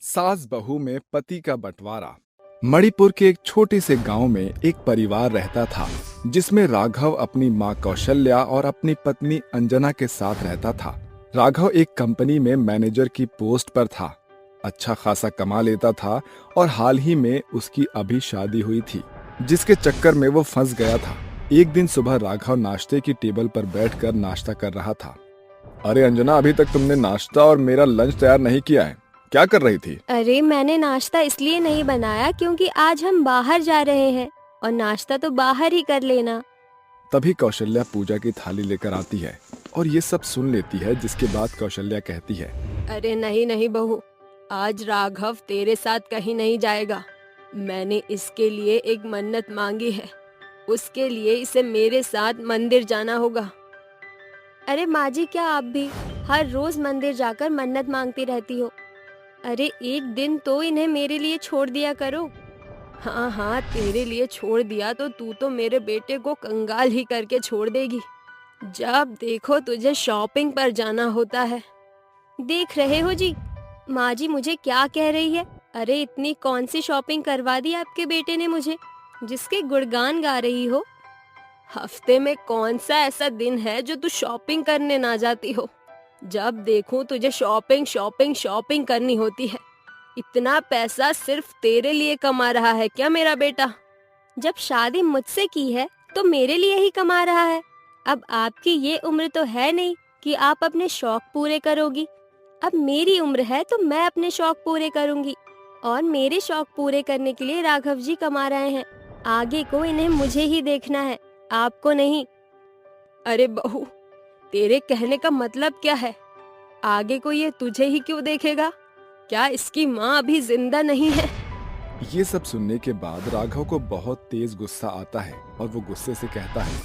सास बहू में पति का बंटवारा। मणिपुर के एक छोटे से गांव में एक परिवार रहता था जिसमें राघव अपनी मां कौशल्या और अपनी पत्नी अंजना के साथ रहता था। राघव एक कंपनी में मैनेजर की पोस्ट पर था, अच्छा खासा कमा लेता था और हाल ही में उसकी अभी शादी हुई थी, जिसके चक्कर में वो फंस गया था। एक दिन सुबह राघव नाश्ते की टेबल पर बैठकर नाश्ता कर रहा था। अरे अंजना, अभी तक तुमने नाश्ता और मेरा लंच तैयार नहीं किया है, क्या कर रही थी? अरे मैंने नाश्ता इसलिए नहीं बनाया क्योंकि आज हम बाहर जा रहे हैं और नाश्ता तो बाहर ही कर लेना। तभी कौशल्या पूजा की थाली लेकर आती है और ये सब सुन लेती है, जिसके बाद कौशल्या कहती है, अरे नहीं नहीं बहू, आज राघव तेरे साथ कहीं नहीं जाएगा। मैंने इसके लिए एक मन्नत मांगी है, उसके लिए इसे मेरे साथ मंदिर जाना होगा। अरे माँ जी, क्या आप भी हर रोज मंदिर जाकर मन्नत मांगती रहती हो? अरे एक दिन तो इन्हें मेरे लिए छोड़ दिया करो। हाँ हाँ, तेरे लिए छोड़ दिया तो तू तो मेरे बेटे को कंगाल ही करके छोड़ देगी। जब देखो तुझे शॉपिंग पर जाना होता है। देख रहे हो जी, माँ जी मुझे क्या कह रही है। अरे इतनी कौन सी शॉपिंग करवा दी आपके बेटे ने मुझे, जिसके गुणगान गा रही हो। हफ्ते में कौन सा ऐसा दिन है जो तू शॉपिंग करने ना जाती हो? जब देखूं तुझे शॉपिंग शॉपिंग शॉपिंग करनी होती है। इतना पैसा सिर्फ तेरे लिए कमा रहा है क्या मेरा बेटा? जब शादी मुझसे की है तो मेरे लिए ही कमा रहा है। अब आपकी ये उम्र तो है नहीं कि आप अपने शौक पूरे करोगी। अब मेरी उम्र है तो मैं अपने शौक पूरे करूंगी और मेरे शौक पूरे करने के लिए राघव जी कमा रहे हैं। आगे को इन्हें मुझे ही देखना है, आपको नहीं। अरे बहू, तेरे कहने का मतलब क्या है? आगे को ये तुझे ही क्यों देखेगा? क्या इसकी माँ अभी जिंदा नहीं है? ये सब सुनने के बाद राघव को बहुत तेज गुस्सा आता है और वो गुस्से से कहता है,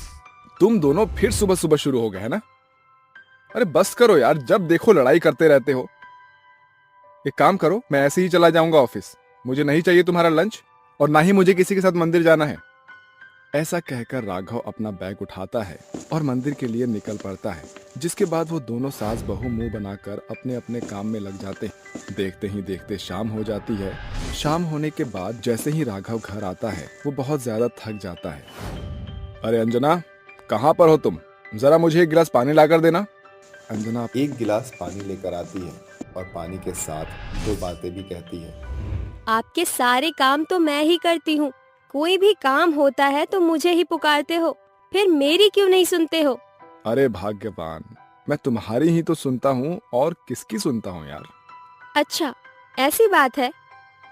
तुम दोनों फिर सुबह सुबह शुरू हो गए है ना? अरे बस करो यार, जब देखो लड़ाई करते रहते हो। एक काम करो, मैं ऐसे ही चला जाऊंगा ऑफिस। मुझे नहीं चाहिए तुम्हारा लंच और ना ही मुझे किसी के साथ मंदिर जाना है। ऐसा कहकर राघव अपना बैग उठाता है और मंदिर के लिए निकल पड़ता है, जिसके बाद वो दोनों सास बहू मुंह बनाकर अपने अपने काम में लग जाते हैं। देखते ही देखते शाम हो जाती है। शाम होने के बाद जैसे ही राघव घर आता है वो बहुत ज्यादा थक जाता है। अरे अंजना, कहाँ पर हो तुम? जरा मुझे एक गिलास पानी लाकर देना। अंजना एक गिलास पानी लेकर आती है और पानी के साथ दो बातें भी कहती है। आपके सारे काम तो मैं ही करती हूँ। कोई भी काम होता है तो मुझे ही पुकारते हो, फिर मेरी क्यों नहीं सुनते हो? अरे भाग्यवान, मैं तुम्हारी ही तो सुनता हूँ और किसकी सुनता हूँ यार। अच्छा, ऐसी बात है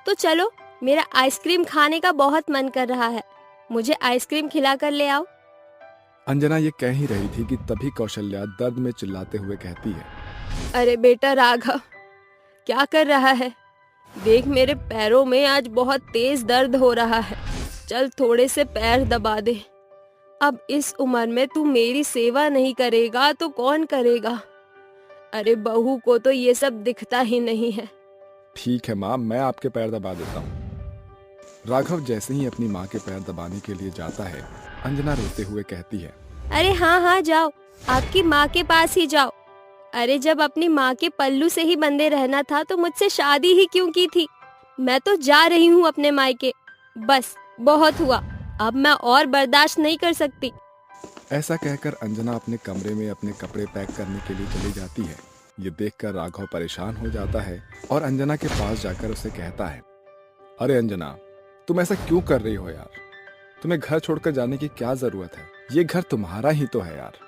तो चलो, मेरा आइसक्रीम खाने का बहुत मन कर रहा है। मुझे आइसक्रीम खिला कर ले आओ। अंजना ये कह ही रही थी कि तभी कौशल्या दर्द में चिल्लाते हुए कहती है, अरे बेटा राघव, क्या कर रहा है? देख, मेरे पैरों में आज बहुत तेज दर्द हो रहा है। चल थोड़े से पैर दबा दे। अब इस उम्र में तू मेरी सेवा नहीं करेगा तो कौन करेगा? अरे बहू को तो ये सब दिखता ही नहीं है। ठीक है माँ, मैं आपके पैर दबा देता हूँ। राघव जैसे ही अपनी माँ के पैर दबाने के लिए जाता है, अंजना रोते हुए कहती है, अरे हाँ हाँ जाओ, आपकी माँ के पास ही जाओ। अरे जब अपनी माँ के पल्लू से ही बंधे रहना था तो मुझसे शादी ही क्यों की थी? मैं तो जा रही हूँ अपने मायके। बस बहुत हुआ, अब मैं और बर्दाश्त नहीं कर सकती। ऐसा कहकर अंजना अपने कमरे में अपने कपड़े पैक करने के लिए चली जाती है। ये देखकर राघव परेशान हो जाता है और अंजना के पास जाकर उसे कहता है, अरे अंजना, तुम ऐसा क्यों कर रही हो यार? तुम्हें घर छोड़कर जाने की क्या जरूरत है? ये घर तुम्हारा ही तो है यार।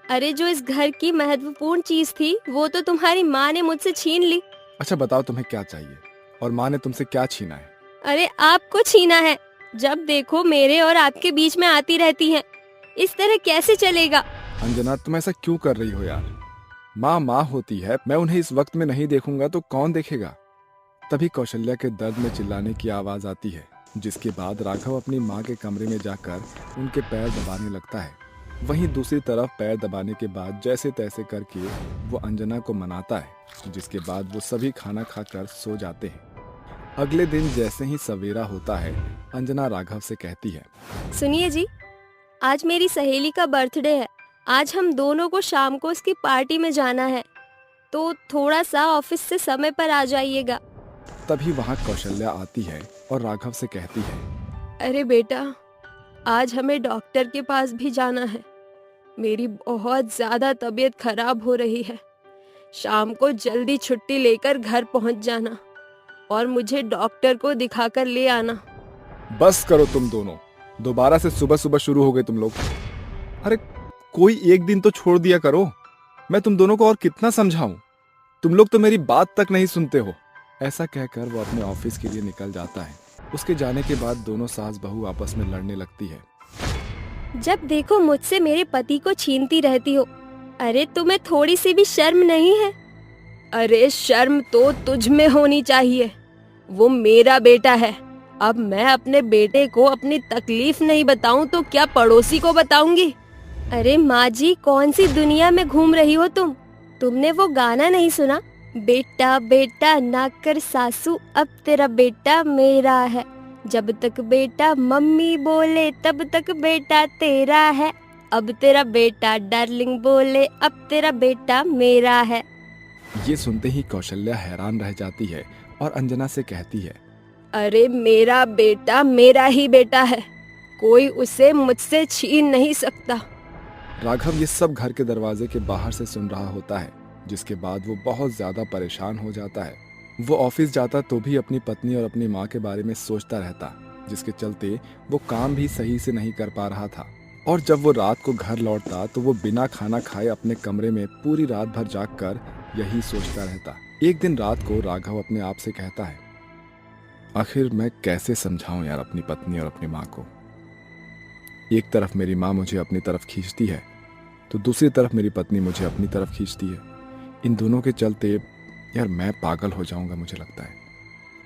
अरे जो इस घर की महत्वपूर्ण चीज थी वो तो तुम्हारी माँ ने मुझसे छीन ली। अच्छा बताओ, तुम्हें क्या चाहिए और माँ ने तुमसे क्या छीना है? अरे आपको छीना है। जब देखो मेरे और आपके बीच में आती रहती हैं। इस तरह कैसे चलेगा? अंजना, तुम ऐसा क्यों कर रही हो यार? माँ माँ होती है, मैं उन्हें इस वक्त में नहीं देखूंगा तो कौन देखेगा? तभी कौशल्या के दर्द में चिल्लाने की आवाज आती है, जिसके बाद राघव अपनी माँ के कमरे में जाकर उनके पैर दबाने लगता है। वहीं दूसरी तरफ पैर दबाने के बाद जैसे तैसे करके वो अंजना को मनाता है, जिसके बाद वो सभी खाना खाकर सो जाते हैं। अगले दिन जैसे ही सवेरा होता है, अंजना राघव से कहती है, सुनिए जी, आज मेरी सहेली का बर्थडे है। आज हम दोनों को शाम को उसकी पार्टी में जाना है, तो थोड़ा सा ऑफिस से समय पर आ जाइएगा। तभी वहाँ कौशल्या आती है और राघव से कहती है, अरे बेटा, आज हमें डॉक्टर के पास भी जाना है। मेरी बहुत ज्यादा तबीयत खराब हो रही है। शाम को जल्दी छुट्टी लेकर घर पहुंच जाना और मुझे डॉक्टर को दिखाकर ले आना। बस करो तुम दोनों, दोबारा से सुबह सुबह शुरू हो गए तुम लोग। अरे कोई एक दिन तो छोड़ दिया करो। मैं तुम दोनों को और कितना समझाऊं, तुम लोग तो मेरी बात तक नहीं सुनते हो। ऐसा कहकर वो अपने ऑफिस के लिए निकल जाता है। उसके जाने के बाद दोनों सास बहू आपस में लड़ने लगती है। जब देखो मुझसे मेरे पति को छीनती रहती हो। अरे तुम्हें थोड़ी सी भी शर्म नहीं है? अरे शर्म तो तुझ में होनी चाहिए। वो मेरा बेटा है। अब मैं अपने बेटे को अपनी तकलीफ नहीं बताऊं तो क्या पड़ोसी को बताऊंगी? अरे माँ जी, कौन सी दुनिया में घूम रही हो तुम? तुमने वो गाना नहीं सुना? बेटा बेटा ना कर सासू, अब तेरा बेटा मेरा है। जब तक बेटा मम्मी बोले तब तक बेटा तेरा है। अब तेरा बेटा डार्लिंग बोले, अब तेरा बेटा मेरा है। ये सुनते ही कौशल्या हैरान रह जाती है और अंजना से कहती है, अरे मेरा बेटा मेरा ही बेटा है, कोई उसे मुझसे छीन नहीं सकता। राघव ये सब घर के दरवाजे के बाहर से सुन रहा होता है, जिसके बाद वो बहुत ज्यादा परेशान हो जाता है। वो ऑफिस जाता तो भी अपनी पत्नी और अपनी माँ के बारे में सोचता रहता, जिसके चलते वो काम भी सही से नहीं कर पा रहा था। और जब वो रात को घर लौटता तो वो बिना खाना खाए अपने कमरे में पूरी रात भर जागकर यही सोचता रहता। एक दिन रात को राघव अपने आप से कहता है, आखिर मैं कैसे समझाऊं यार अपनी पत्नी और अपनी माँ को। एक तरफ मेरी माँ मुझे अपनी तरफ खींचती है तो दूसरी तरफ मेरी पत्नी मुझे अपनी तरफ खींचती है। इन दोनों के चलते यार मैं पागल हो जाऊंगा मुझे लगता है।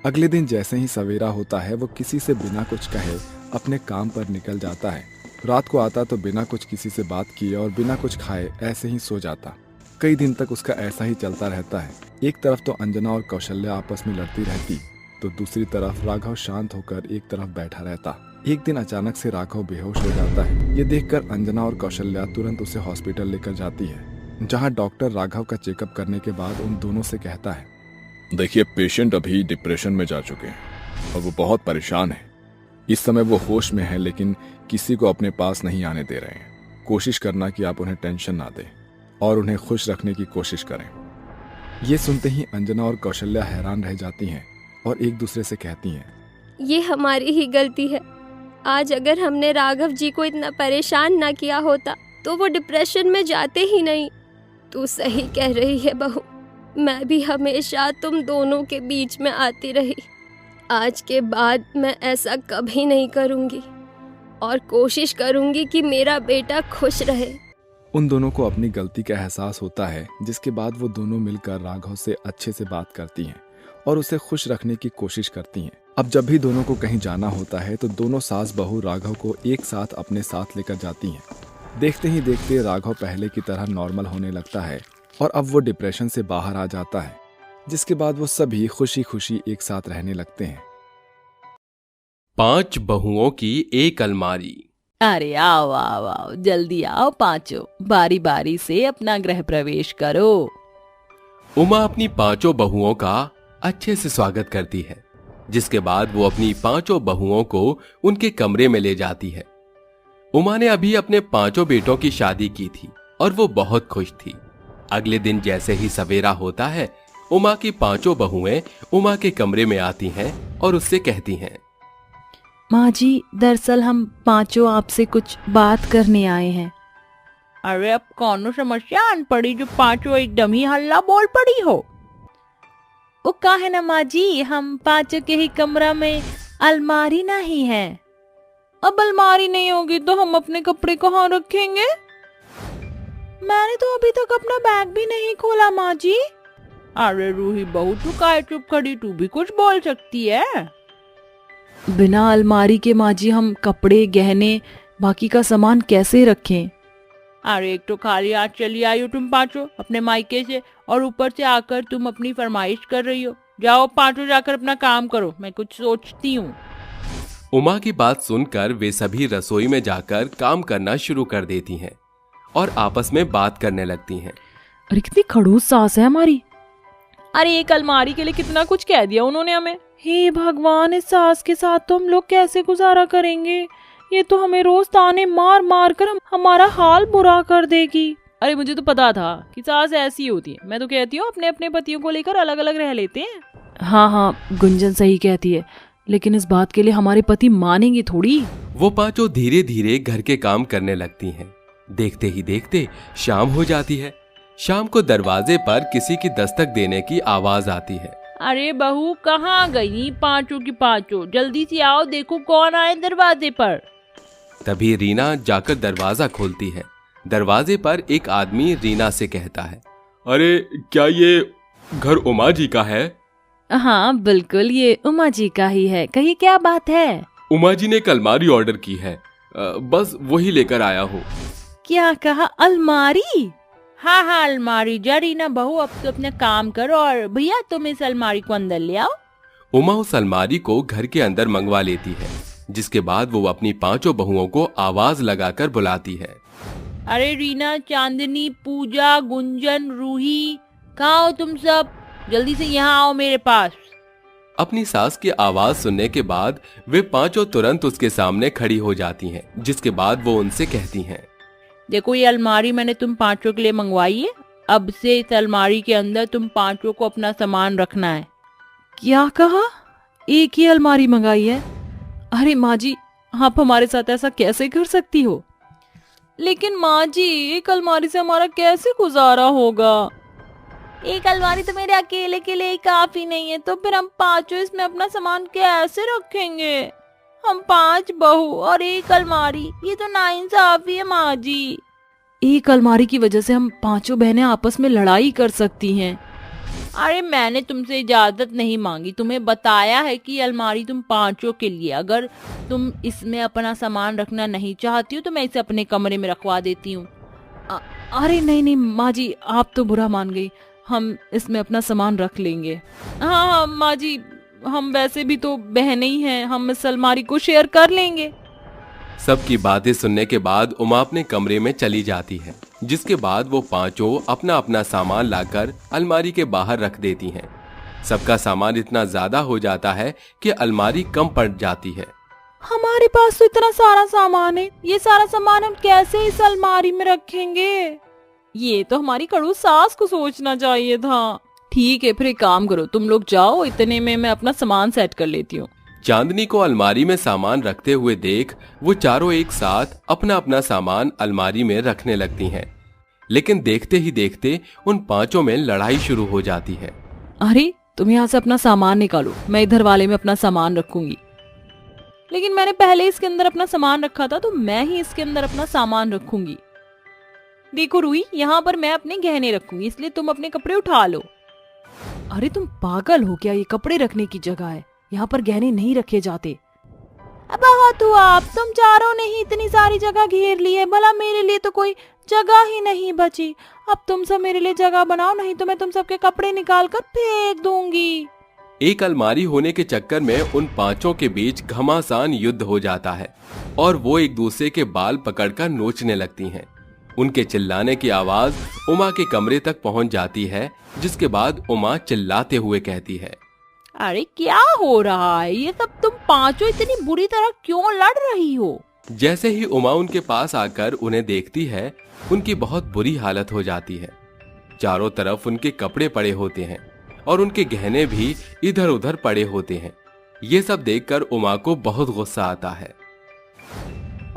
अगले दिन जैसे ही सवेरा होता है वो किसी से बिना कुछ कहे अपने काम पर निकल जाता है। रात को आता तो बिना कुछ किसी से बात किए और बिना कुछ खाए ऐसे ही सो जाता। कई दिन तक उसका ऐसा ही चलता रहता है। एक तरफ तो अंजना और कौशल्या आपस में लड़ती रहती तो दूसरी तरफ राघव शांत होकर एक तरफ बैठा रहता। एक दिन अचानक से राघव बेहोश हो जाता है। ये देखकर अंजना और कौशल्या तुरंत उसे हॉस्पिटल लेकर जाती है, जहां डॉक्टर राघव का चेकअप करने के बाद उन दोनों से कहता है, देखिए पेशेंट अभी डिप्रेशन में जा चुके हैं और वो बहुत परेशान है। इस समय वो होश में है लेकिन किसी को अपने पास नहीं आने दे रहे हैं। कोशिश करना कि आप उन्हें टेंशन ना दें और उन्हें खुश रखने की कोशिश करें। ये सुनते ही अंजना और कौशल्या हैरान रह जाती हैं और एक दूसरे से कहती हैं, ये हमारी ही गलती है। आज अगर हमने राघव जी को इतना परेशान ना किया होता तो वो डिप्रेशन में जाते ही नहीं। तू सही कह रही है बहू, मैं भी हमेशा तुम दोनों के बीच में आती रही। आज के बाद मैं ऐसा कभी नहीं करूंगी और कोशिश करूंगी कि मेरा बेटा खुश रहे। उन दोनों को अपनी गलती का एहसास होता है, जिसके बाद वो दोनों मिलकर राघव से अच्छे से बात करती हैं और उसे खुश रखने की कोशिश करती हैं। अब जब भी दोनों को कहीं जाना होता है तो दोनों सास बहू राघव को एक साथ अपने साथ लेकर जाती हैं। देखते ही देखते राघव पहले की तरह नॉर्मल होने लगता है और अब वो डिप्रेशन से बाहर आ जाता है, जिसके बाद वो सभी खुशी खुशी एक साथ रहने लगते हैं। 5 बहुओं की एक अलमारी। अरे आओ आओ आओ, जल्दी आओ पांचों, बारी बारी से अपना गृह प्रवेश करो। उमा अपनी 5 बहुओं का अच्छे से स्वागत करती है, जिसके बाद वो अपनी 5 बहुओं को उनके कमरे में ले जाती है। उमा ने अभी अपने 5 बेटों की शादी की थी और वो बहुत खुश थी। अगले दिन जैसे ही सवेरा होता है, उमा की 5 बहुएं उमा के कमरे में आती हैं और उससे कहती हैं, माँ जी, दरअसल हम पांचों आपसे कुछ बात करने आए हैं। अरे अब कौन समस्या आन पड़ी जो पांचों एकदम ही हल्ला बोल पड़ी हो? वो का है ना माँ जी, हम पांचों के ही कमरा में अलमारी नहीं है। अब अलमारी नहीं होगी तो हम अपने कपड़े कहाँ रखेंगे? मैंने तो अभी तक अपना बैग भी नहीं खोला माँ जी। अरे रूही बहू, तू काहे चुप खड़ी, तू भी कुछ बोल सकती है। बिना अलमारी के माँ जी हम कपड़े गहने बाकी का सामान कैसे रखें? अरे एक तो खाली हाथ चली आई हो तुम पांचों अपने मायके से और ऊपर से आकर तुम अपनी फरमाइश कर रही हो। जाओ पांचों जाकर अपना काम करो, मैं कुछ सोचती हूँ। उमा की बात सुनकर वे सभी रसोई में जाकर काम करना शुरू कर देती हैं और आपस में बात करने लगती हैं। अरे कितनी खड़ूस सास है हमारी। अरे एक अलमारी के लिए कितना कुछ कह दिया उन्होंने हमें। हे भगवान, इस सास के साथ तो हम लोग कैसे गुजारा करेंगे? ये तो हमें रोज ताने मार मार कर हमारा हाल बुरा कर देगी। अरे मुझे तो पता था कि सास ऐसी होती है। मैं तो कहती हूँ अपने अपने पतियों को लेकर अलग अलग रह लेते हैं। हाँ हाँ, गुंजन सही कहती है, लेकिन इस बात के लिए हमारे पति मानेंगे थोड़ी। वो पांचों धीरे धीरे घर के काम करने लगती हैं। देखते ही देखते शाम हो जाती है। शाम को दरवाजे पर किसी की दस्तक देने की आवाज आती है। अरे बहू, कहाँ गई पांचों की पांचों? जल्दी से आओ, देखो कौन आए दरवाजे पर। तभी रीना जाकर दरवाजा खोलती है। दरवाजे पर एक आदमी रीना से कहता है, अरे क्या ये घर उमा जी का है? हाँ बिल्कुल, ये उमा जी का ही है। कही क्या बात है? उमा जी ने एक अलमारी ऑर्डर की है, बस वही लेकर आया हूँ। क्या कहा? अलमारी? हाँ हाँ अलमारी। जा रीना बहू, अब तो अपना काम करो और भैया तुम इस अलमारी को अंदर ले आओ। उमा उस अलमारी को घर के अंदर मंगवा लेती है, जिसके बाद वो अपनी पांचों बहुओं को आवाज लगाकर बुलाती है। अरे रीना, चांदनी, पूजा, गुंजन, रूही, कहाँ हो तुम सब? जल्दी से यहाँ आओ मेरे पास। अपनी सास की आवाज सुनने के बाद वे पांचों तुरंत उसके सामने खड़ी हो जाती हैं, जिसके बाद वो उनसे कहती हैं, देखो ये अलमारी मैंने तुम पांचों के लिए मंगवाई है। अब से इस अलमारी के अंदर तुम पांचों को अपना सामान रखना है। क्या कहा? एक ही अलमारी मंगाई है? अरे माँ जी, आप हमारे साथ ऐसा कैसे कर सकती हो? लेकिन माँ जी, एक अलमारी से हमारा कैसे गुजारा होगा? एक अलमारी तो मेरे अकेले के लिए ही काफी नहीं है, तो फिर हम पांचों इसमें अपना सामान कैसे रखेंगे? हम 5 बहू और एक अलमारी, ये तो नाइंसाफी है माँ जी। एक अलमारी की वजह से हम पांचों बहनें आपस में लड़ाई कर सकती हैं। अरे मैंने तुमसे इजाजत नहीं मांगी, तुम्हें बताया है कि अलमारी तुम पांचों के लिए। अगर तुम इसमें अपना सामान रखना नहीं चाहती हो तो मैं इसे अपने कमरे में रखवा देती हूँ। अरे नहीं नहीं माँ जी, आप तो बुरा मान गई। हम इसमें अपना सामान रख लेंगे। हाँ हाँ माँ जी, हम वैसे भी तो बहनें ही हैं, हम इस अलमारी को शेयर कर लेंगे। सबकी बातें सुनने के बाद उमा अपने कमरे में चली जाती है, जिसके बाद वो पांचों अपना अपना सामान लाकर अलमारी के बाहर रख देती हैं। सबका सामान इतना ज्यादा हो जाता है कि अलमारी कम पड़ जाती है। हमारे पास तो इतना सारा सामान है, ये सारा सामान हम कैसे इस अलमारी में रखेंगे? ये तो हमारी कड़ू सास को सोचना चाहिए था। ठीक है, फिर एक काम करो, तुम लोग जाओ, इतने में मैं अपना सामान सेट कर लेती हूँ। चांदनी को अलमारी में सामान रखते हुए देख वो चारों एक साथ अपना अपना सामान अलमारी में रखने लगती हैं। लेकिन देखते ही देखते उन पांचों में लड़ाई शुरू हो जाती है। अरे तुम यहाँ से अपना सामान निकालो, मैं इधर वाले में अपना सामान रखूंगी। लेकिन मैंने पहले इसके अंदर अपना सामान रखा था, तो मैं ही इसके अंदर अपना सामान रखूंगी। देखो रूही, यहाँ पर मैं अपने गहने रखूंगी, इसलिए तुम अपने कपड़े उठा लो। अरे तुम पागल हो क्या? ये कपड़े रखने की जगह है, यहाँ पर गहने नहीं रखे जाते। अब बहुत हुआ, आप तुम चारों ने ही इतनी सारी जगह घेर ली है, भला मेरे लिए तो कोई जगह ही नहीं बची। अब तुम सब मेरे लिए जगह बनाओ, नहीं तो मैं तुम सबके कपड़े निकाल कर फेंक दूंगी। एक अलमारी होने के चक्कर में उन पांचों के बीच घमासान युद्ध हो जाता है और वो एक दूसरे के बाल पकड़कर नोचने लगती हैं। उनके चिल्लाने की आवाज उमा के कमरे तक पहुंच जाती है, जिसके बाद उमा चिल्लाते हुए कहती है, अरे क्या हो रहा है? ये सब तुम पांचों इतनी बुरी तरह क्यों लड़ रही हो? जैसे ही उमा उनके पास आकर उन्हें देखती है, उनकी बहुत बुरी हालत हो जाती है। चारों तरफ उनके कपड़े पड़े होते हैं और उनके गहने भी इधर उधर पड़े होते हैं। ये सब देखकर उमा को बहुत गुस्सा आता है।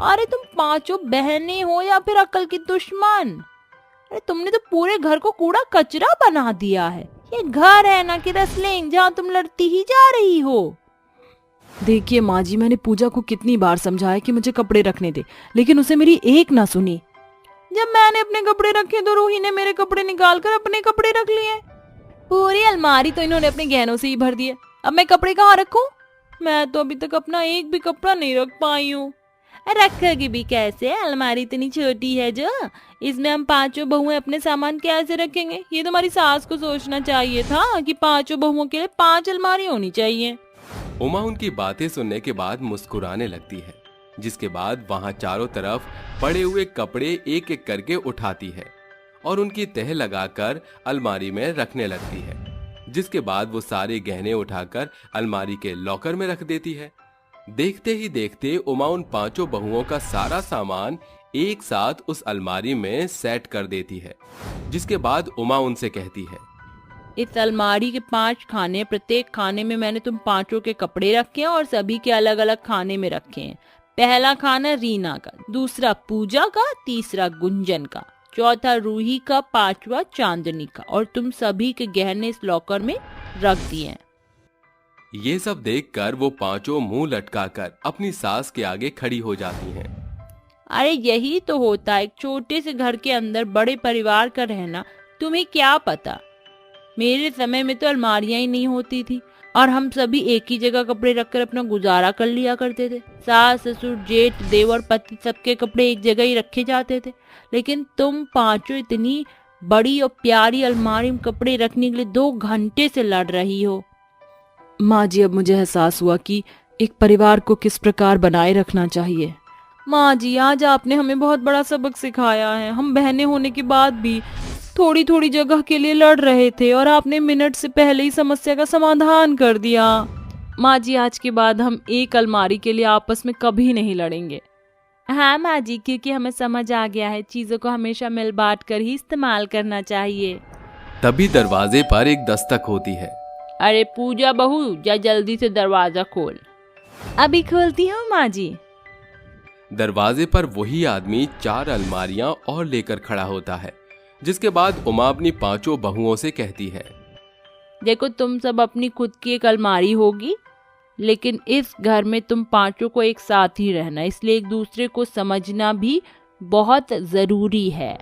अरे तुम पांचों बहनें हो या फिर अकल की दुश्मन? अरे तुमने तो पूरे घर को कूड़ा कचरा बना दिया है। ये घर है ना कि रेसलिंग जहाँ तुम लड़ती ही जा रही हो। देखिए माँ जी, मैंने पूजा को कितनी बार समझाया कि मुझे कपड़े रखने दे, लेकिन उसे मेरी एक ना सुनी। जब मैंने अपने कपड़े रखे तो रूही ने मेरे कपड़े निकाल कर अपने कपड़े रख लिए। पूरी अलमारी तो इन्होंने अपने गहनों से ही भर दिया। अब मैं कपड़े कहाँ रखूं? मैं तो अभी तक अपना एक भी कपड़ा नहीं रख पाई हूँ। रखोगी भी कैसे? अलमारी इतनी छोटी है जो, इसमें हम पांचों बहुएं अपने सामान कैसे रखेंगे? ये तो हमारी सास को सोचना चाहिए था कि पांचों बहुओं के लिए 5 अलमारी होनी चाहिए। उमा उनकी बातें सुनने के बाद मुस्कुराने लगती है, जिसके बाद वहां चारों तरफ पड़े हुए कपड़े एक एक करके उठाती है और उनकी तह लगाकर अलमारी में रखने लगती है। जिसके बाद वो सारे गहने उठाकर अलमारी के लॉकर में रख देती है। देखते ही देखते उमा उन पांचों बहुओं का सारा सामान एक साथ उस अलमारी में सेट कर देती है, जिसके बाद उमा उनसे कहती है, इस अलमारी के 5 खाने, प्रत्येक खाने में मैंने तुम पांचों के कपड़े रखे हैं और सभी के अलग अलग खाने में रखे हैं। पहला खाना रीना का, दूसरा पूजा का, तीसरा गुंजन का, चौथा रूही का, पांचवा चांदनी का, और तुम सभी के गहने इस लॉकर में रख दिए हैं। ये सब देखकर वो पांचों मुंह लटकाकर अपनी सास के आगे खड़ी हो जाती हैं। अरे यही तो होता है एक छोटे से घर के अंदर बड़े परिवार का रहना। तुम्हें क्या पता, मेरे समय में तो अलमारियां ही नहीं होती थी और हम सभी एक ही जगह कपड़े रखकर अपना गुजारा कर लिया करते थे। सास, ससुर, जेठ, देवर, पति, सबके कपड़े एक जगह ही रखे जाते थे। लेकिन तुम पांचों इतनी बड़ी और प्यारी अलमारी में कपड़े रखने के लिए 2 घंटे से लड़ रही हो। माँ जी, अब मुझे एहसास हुआ कि एक परिवार को किस प्रकार बनाए रखना चाहिए। माँ जी, आज आपने हमें बहुत बड़ा सबक सिखाया है। हम बहनें होने के बाद भी थोड़ी थोड़ी जगह के लिए लड़ रहे थे और आपने मिनट से पहले ही समस्या का समाधान कर दिया। माँ जी, आज के बाद हम एक अलमारी के लिए आपस में कभी नहीं लड़ेंगे। हाँ माँ जी, क्योंकि हमें समझ आ गया है चीजों को हमेशा मिल बांट कर ही इस्तेमाल करना चाहिए। तभी दरवाजे पर एक दस्तक होती है। अरे पूजा बहू, जा जल्दी से दरवाजा खोल। अभी खोलती हूँ माँ जी। दरवाजे पर वही आदमी 4 अलमारियां और लेकर खड़ा होता है, जिसके बाद उमा अपनी पांचों बहुओं से कहती है, देखो तुम सब अपनी खुद की एक अलमारी होगी, लेकिन इस घर में तुम पांचों को एक साथ ही रहना, इसलिए एक दूसरे को समझना भी बहुत जरूरी है।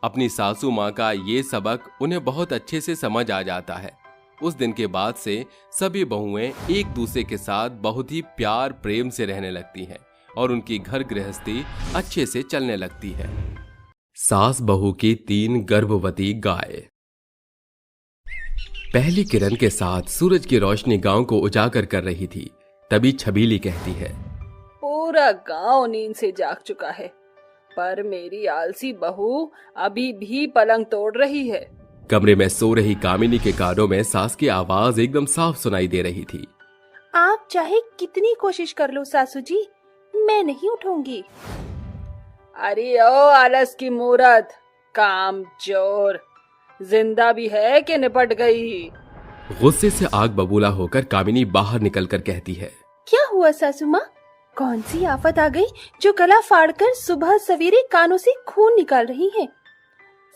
अपनी सासू माँ का ये सबक उन्हें बहुत अच्छे से समझ आ जाता है। उस दिन के बाद से सभी बहुएं एक दूसरे के साथ बहुत ही प्यार प्रेम से रहने लगती हैं और उनकी घर गृहस्थी अच्छे से चलने लगती है। सास बहू की 3 गर्भवती गाय। पहली किरण के साथ सूरज की रोशनी गांव को उजागर कर रही थी। तभी छबीली कहती है, पूरा गांव नींद से जाग चुका है, पर मेरी आलसी बहू अभी भी पलंग तोड़ रही है। कमरे में सो रही कामिनी के कानों में सास की आवाज एकदम साफ सुनाई दे रही थी। आप चाहे कितनी कोशिश कर लो सासू जी, मैं नहीं उठूंगी। अरे ओ आलस की मूरत, काम चोर, जिंदा भी है कि निपट गई? गुस्से से आग बबूला होकर कामिनी बाहर निकलकर कहती है, क्या हुआ सासू माँ? कौन सी आफत आ गई जो गला फाड़कर सुबह सवेरे कानों से खून निकाल रही है?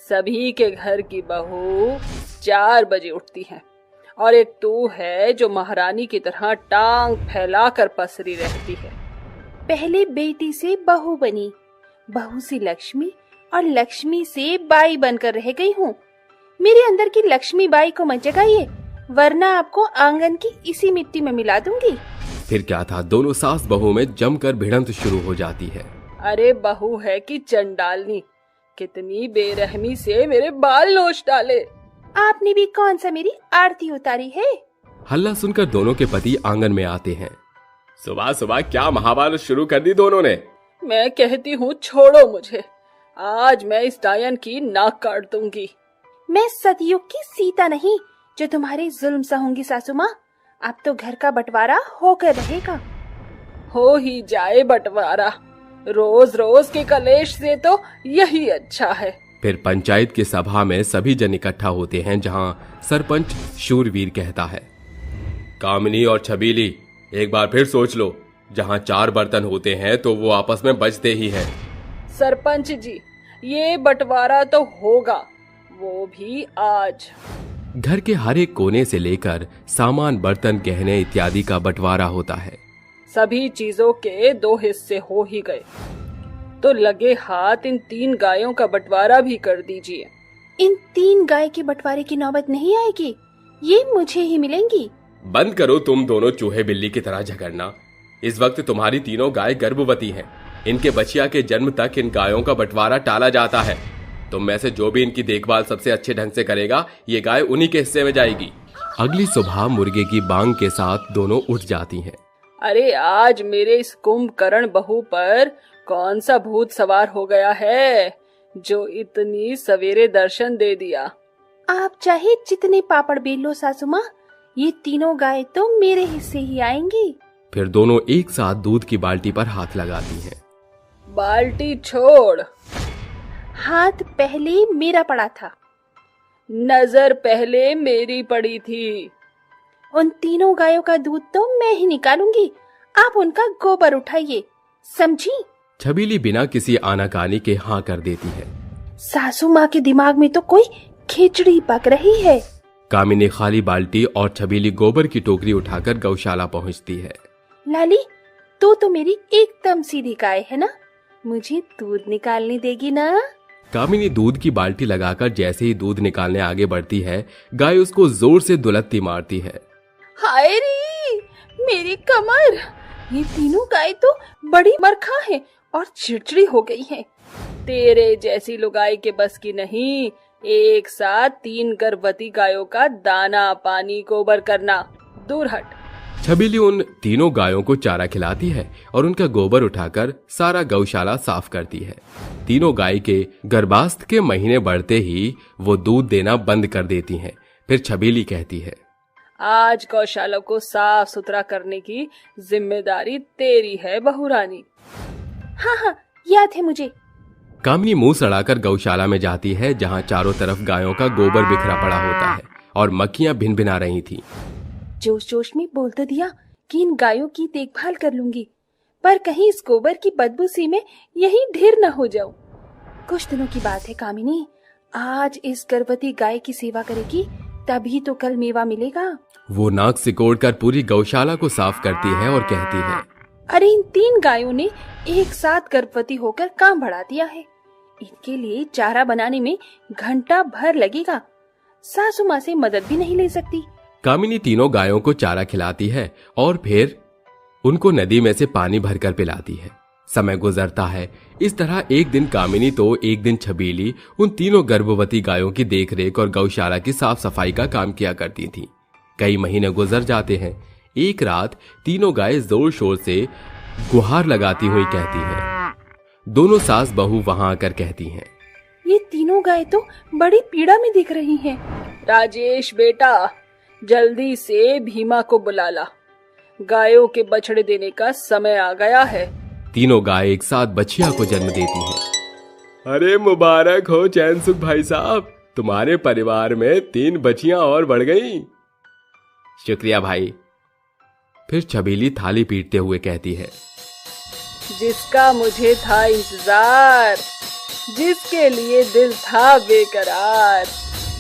सभी के घर की बहू 4 बजे उठती है और एक तू है जो महारानी की तरह टांग फैलाकर पसरी रहती है। पहले बेटी से बहू बनी, बहू से लक्ष्मी और लक्ष्मी से बाई बनकर रह गई हूँ। मेरे अंदर की लक्ष्मी बाई को मत जगाइए, वरना आपको आंगन की इसी मिट्टी में मिला दूंगी। फिर क्या था, दोनों सास बहू में जमकर भिड़ंत शुरू हो जाती है। अरे बहू है कि चंडालनी, कितनी बेरहमी से मेरे बाल नोच डाले। आपने भी कौन सा मेरी आरती उतारी है? हल्ला सुनकर दोनों के पति आंगन में आते हैं। सुबह सुबह क्या महाभारत शुरू कर दी दोनों ने? मैं कहती हूँ छोड़ो मुझे, आज मैं इस डायन की नाक काट दूंगी। मैं सतयुग की सीता नहीं जो तुम्हारे जुल्म सहूंगी सासू माँ। अब तो घर का बंटवारा होकर रहेगा। हो ही जाए बंटवारा, रोज रोज के कलेश से तो यही अच्छा है। फिर पंचायत की सभा में सभी जन इकट्ठा होते हैं, जहाँ सरपंच शूरवीर कहता है, कामिनी और छबीली, एक बार फिर सोच लो, जहाँ 4 बर्तन होते हैं तो वो आपस में बचते ही हैं। सरपंच जी, ये बंटवारा तो होगा, वो भी आज। घर के हर एक कोने से लेकर सामान, बर्तन, गहने इत्यादि का बंटवारा होता है। सभी चीजों के 2 हिस्से हो ही गए, तो लगे हाथ इन 3 गायों का बंटवारा भी कर दीजिए। इन 3 गाय के बंटवारे की नौबत नहीं आएगी, ये मुझे ही मिलेंगी। बंद करो तुम दोनों चूहे बिल्ली की तरह झगड़ना। इस वक्त तुम्हारी तीनों गाय गर्भवती हैं। इनके बछिया के जन्म तक इन गायों का बंटवारा टाला जाता है। तुम में से जो भी इनकी देखभाल सबसे अच्छे ढंग से करेगा, ये गाय उन्हीं के हिस्से में जाएगी। अगली सुबह मुर्गे की बांग के साथ दोनों उठ जाती हैं। अरे आज मेरे इस कुंभकर्ण बहू पर कौन सा भूत सवार हो गया है जो इतनी सवेरे दर्शन दे दिया? आप चाहे जितने पापड़ बेल लो सासू माँ, ये तीनों गाय तो मेरे हिस्से ही आएंगी। फिर दोनों एक साथ दूध की बाल्टी पर हाथ लगाती हैं। बाल्टी छोड़। हाथ पहले मेरा पड़ा था, नजर पहले मेरी पड़ी थी। उन तीनों गायों का दूध तो मैं ही निकालूंगी, आप उनका गोबर उठाइए, समझी? छबीली बिना किसी आनाकानी के हाँ कर देती है। सासू माँ के दिमाग में तो कोई खिचड़ी पक रही है। कामिनी खाली बाल्टी और छबीली गोबर की टोकरी उठाकर गौशाला पहुंचती है। लाली, तू तो मेरी एकदम सीधी गाय है ना, मुझे दूध निकालने देगी ना? कामिनी दूध की बाल्टी लगाकर जैसे ही दूध निकालने आगे बढ़ती है, गाय उसको जोर से दुलत्ती मारती है। हाय रे, मेरी कमर! ये तीनों गाय तो बड़ी मरखा है और चिड़चिड़ी हो गई हैं। तेरे जैसी लुगाई के बस की नहीं, एक साथ 3 गर्भवती गायों का दाना पानी गोबर करना। दूर हट। छबीली उन तीनों गायों को चारा खिलाती है और उनका गोबर उठाकर सारा गौशाला साफ करती है। तीनों गाय के गर्भावस्था के महीने बढ़ते ही वो दूध देना बंद कर देती हैं। फिर छबीली कहती है, आज गौशाला को साफ सुथरा करने की जिम्मेदारी तेरी है बहू रानी। हाँ हाँ, याद है मुझे। कामिनी मुंह सड़ाकर गौशाला में जाती है, जहां चारों तरफ गायों का गोबर बिखरा पड़ा होता है और मक्खियां भिनभिना रही थीं। जोश जोश में बोल तो दिया कि इन गायों की देखभाल कर लूंगी, पर कहीं इस गोबर की बदबू सी में यही ढेर न हो जाऊं। कुछ दिनों की बात है कामिनी, आज इस गर्भवती गाय की सेवा करेगी तभी तो कल मेवा मिलेगा। वो नाक सिकोड़कर पूरी गौशाला को साफ करती है और कहती है, अरे इन 3 गायों ने एक साथ गर्भवती होकर काम बढ़ा दिया है। इनके लिए चारा बनाने में घंटा भर लगेगा। सासू माँ से मदद भी नहीं ले सकती। कामिनी तीनों गायों को चारा खिलाती है और फिर उनको नदी में से पानी भरकर पिलाती है। समय गुजरता है। इस तरह एक दिन कामिनी तो एक दिन छबीली उन तीनों गर्भवती गायों की देखरेख और गौशाला की साफ सफाई का काम किया करती थी। कई महीने गुजर जाते हैं। एक रात तीनों गाय जोर शोर से गुहार लगाती हुई कहती हैं। दोनों सास बहू वहां आकर कहती हैं, ये तीनों गाय तो बड़ी पीड़ा में दिख रही हैं। राजेश बेटा, जल्दी से भीमा को बुला ला, गायों के बछड़े देने का समय आ गया है। तीनों गाय एक साथ बछिया को जन्म देती हैं। अरे मुबारक हो चैन सुख भाई साहब, तुम्हारे परिवार में 3 बच्चियां और बढ़ गईं। शुक्रिया भाई। फिर छबीली थाली पीटते हुए कहती है, जिसका मुझे था इंतजार, जिसके लिए दिल था बेकरार,